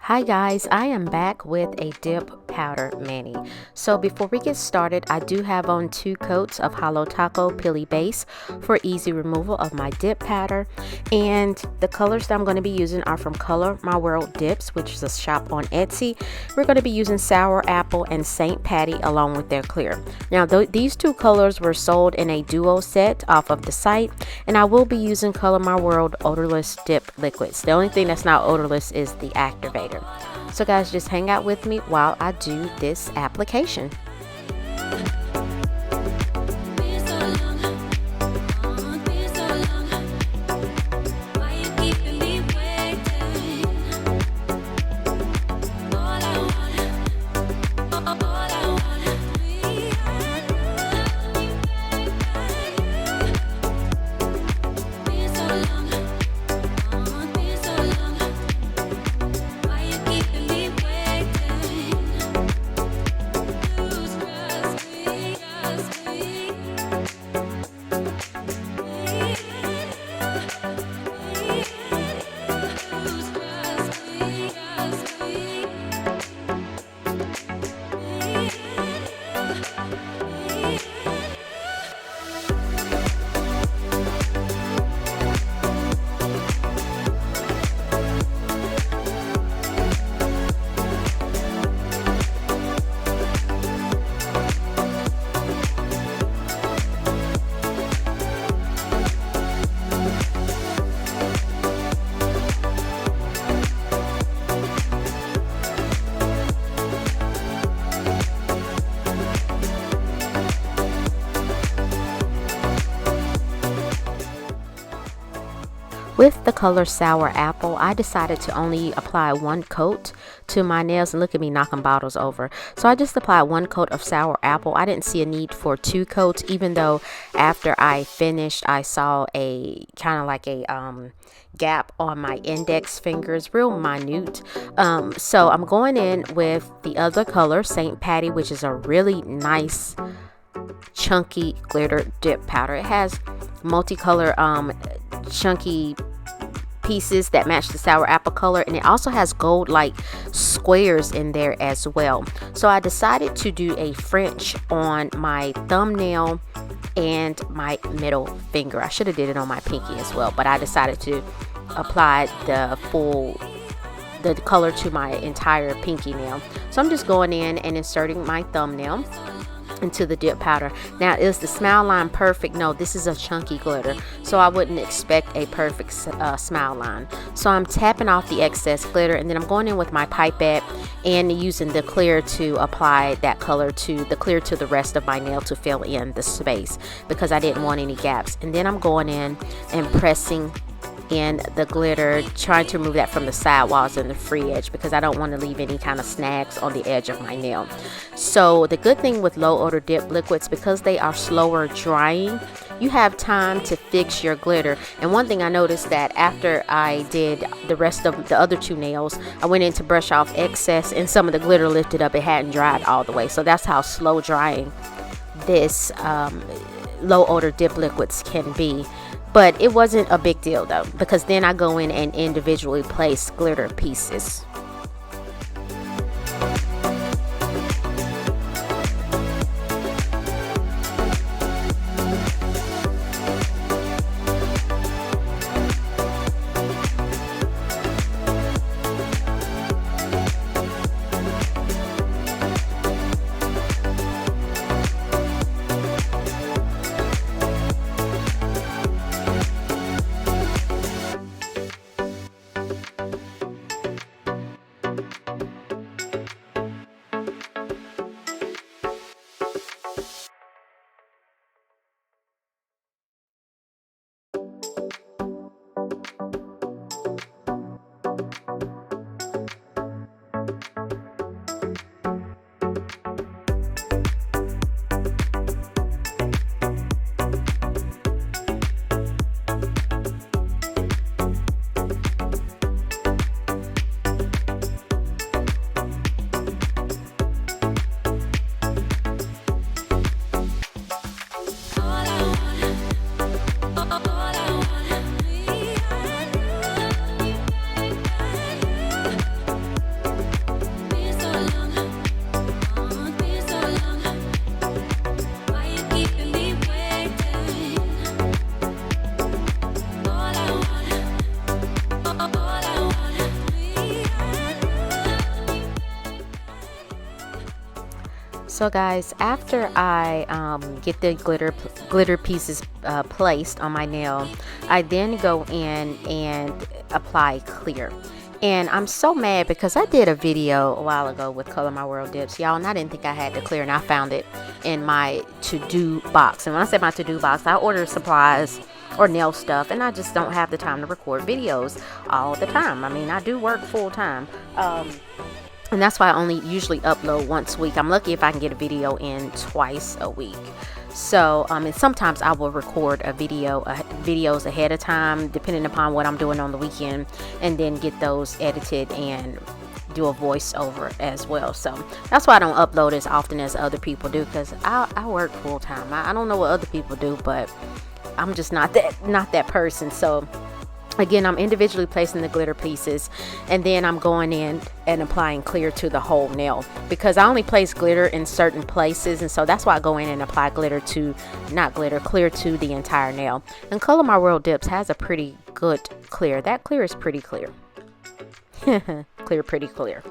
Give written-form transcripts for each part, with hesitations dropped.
Hi guys, I am back with a dip powder mani. So before we get started, I do have on 2 coats of Holo Taco Peely Base for easy removal of my dip powder. And the colors that I'm going to be using are from Color My World Dips, which is a shop on Etsy. We're going to be using Sour Apple and St. Patty along with their clear. Now these 2 colors were sold in a duo set off of the site, and I will be using Color My World Odorless Dip Liquids. The only thing that's not odorless is the activator. So guys, just hang out with me while I do this application. With the color Sour Apple, I decided to only apply 1 coat to my nails, and look at me knocking bottles over. So I just applied 1 coat of Sour Apple. I didn't see a need for 2 coats, even though after I finished, I saw a kind of like a gap on my index fingers, real minute. So I'm going in with the other color, St. Patty, which is a really nice chunky glitter dip powder. It has multicolor chunky pieces that match the sour apple color, and it also has gold like squares in there as well. So I decided to do a French on my thumbnail and my middle finger. I should have did it on my pinky as well, but I decided to apply the color to my entire pinky nail. So I'm just going in and inserting my thumbnail into the dip powder. Now, is the smile line perfect? No, this is a chunky glitter, so I wouldn't expect a perfect smile line. So I'm tapping off the excess glitter, and then I'm going in with my pipette and using the clear to apply that color to the rest of my nail to fill in the space, because I didn't want any gaps. And then I'm going in and pressing in the glitter, trying to remove that from the sidewalls and the free edge, because I don't want to leave any kind of snags on the edge of my nail. So the good thing with low odor dip liquids, because they are slower drying, you have time to fix your glitter. And one thing I noticed, that after I did the rest of the other 2 nails, I went in to brush off excess, and some of the glitter lifted up. It hadn't dried all the way. So that's how slow drying this low odor dip liquids can be. But it wasn't a big deal though, because then I go in and individually place glitter pieces. So guys, after I get the glitter pieces placed on my nail, I then go in and apply clear. And I'm so mad because I did a video a while ago with Color My World dips, y'all, and I didn't think I had the clear, and I found it in my to-do box. And when I say my to-do box, I order supplies or nail stuff, and I just don't have the time to record videos all the time. I mean, I do work full time. And that's why I only usually upload once a week. I'm lucky if I can get a video in twice a week. So, and sometimes I will record videos ahead of time, depending upon what I'm doing on the weekend, and then get those edited and do a voiceover as well. So that's why I don't upload as often as other people do, because I work full time. I don't know what other people do, but I'm just not that person. So again, I'm individually placing the glitter pieces, and then I'm going in and applying clear to the whole nail, because I only place glitter in certain places, and so that's why I go in and apply clear to the entire nail. And Color My World Dips has a pretty good clear. That clear is pretty clear. Pretty clear.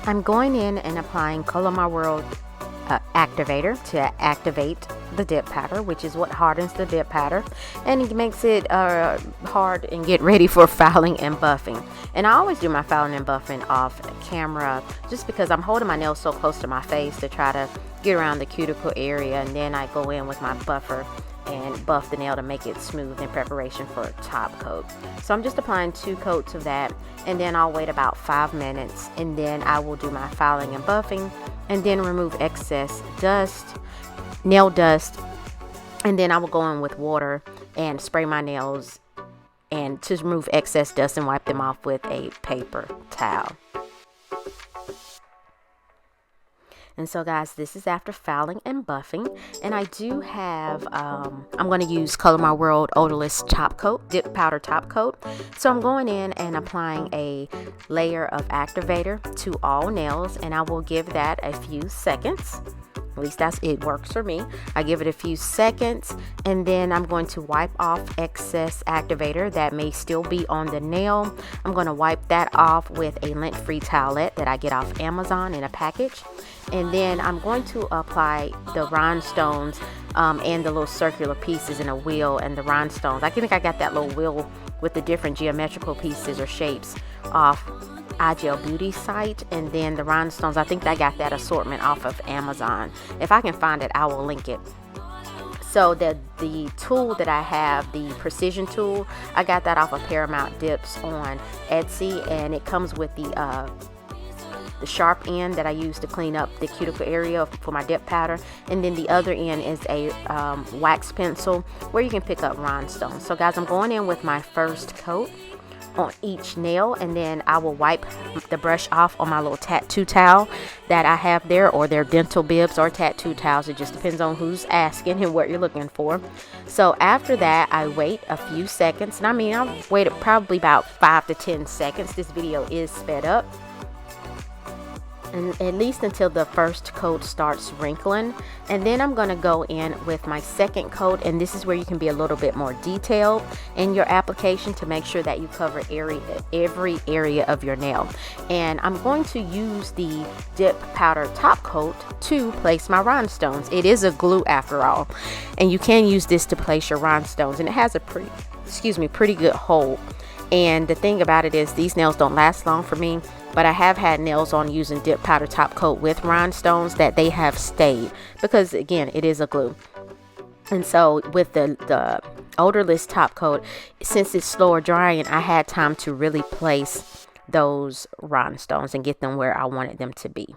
I'm going in and applying Color My World activator to activate the dip powder, which is what hardens the dip powder, and it makes it hard and get ready for filing and buffing. And I always do my filing and buffing off camera, just because I'm holding my nails so close to my face to try to get around the cuticle area, and then I go in with my buffer and buff the nail to make it smooth in preparation for a top coat. So I'm just applying 2 coats of that, and then I'll wait about 5 minutes, and then I will do my filing and buffing, and then remove excess dust, nail dust, and then I will go in with water and spray my nails and to remove excess dust and wipe them off with a paper towel. And so guys, this is after filing and buffing, and I do have I'm going to use Color My World Odorless top coat, dip powder top coat. So I'm going in and applying a layer of activator to all nails, and I will give that a few seconds. At least it works for me. I give it a few seconds, and then I'm going to wipe off excess activator that may still be on the nail. I'm going to wipe that off with a lint-free towelette that I get off Amazon in a package. And then I'm going to apply the rhinestones and the little circular pieces in a wheel, and the rhinestones. I think I got that little wheel with the different geometrical pieces or shapes off iGel Beauty site, and then the rhinestones, I think I got that assortment off of Amazon. If I can find it, I will link it. So the tool that I have, the precision tool, I got that off of Paramount Dips on Etsy, and it comes with the sharp end that I use to clean up the cuticle area for my dip powder, and then the other end is a wax pencil where you can pick up rhinestones. So guys, I'm going in with my first coat on each nail, and then I will wipe the brush off on my little tattoo towel that I have there, or their dental bibs or tattoo towels. It just depends on who's asking and what you're looking for. So after that, I wait a few seconds, and I mean, I waited probably about 5 to 10 seconds. This video is sped up. and at least until the first coat starts wrinkling. And then I'm going to go in with my second coat, and this is where you can be a little bit more detailed in your application to make sure that you cover every area of your nail. And I'm going to use the dip powder top coat to place my rhinestones. It is a glue after all, and you can use this to place your rhinestones, and it has a pretty good hold. And the thing about it is these nails don't last long for me, but I have had nails on using dip powder top coat with rhinestones that they have stayed, because again, it is a glue. And so with the odorless top coat, since it's slower drying, I had time to really place those rhinestones and get them where I wanted them to be.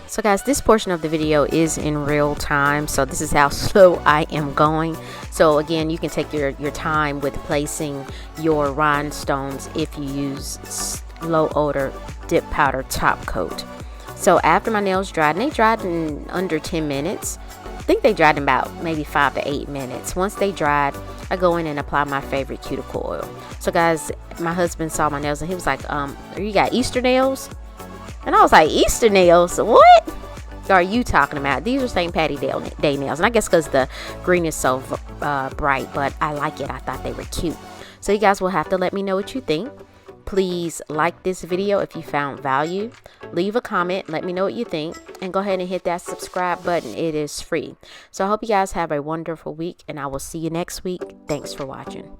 So guys, this portion of the video is in real time, so this is how slow I am going. So again, you can take your time with placing your rhinestones if you use low odor dip powder top coat. So after my nails dried, and they dried in under 10 minutes, I think they dried in about maybe 5 to 8 minutes. Once they dried, I go in and apply my favorite cuticle oil. So guys, my husband saw my nails and he was like, you got Easter nails? And I was like, Easter nails? What are you talking about? These are St. Patty Day nails. And I guess because the green is so bright, but I like it. I thought they were cute. So you guys will have to let me know what you think. Please like this video if you found value. Leave a comment. Let me know what you think. And go ahead and hit that subscribe button. It is free. So I hope you guys have a wonderful week. And I will see you next week. Thanks for watching.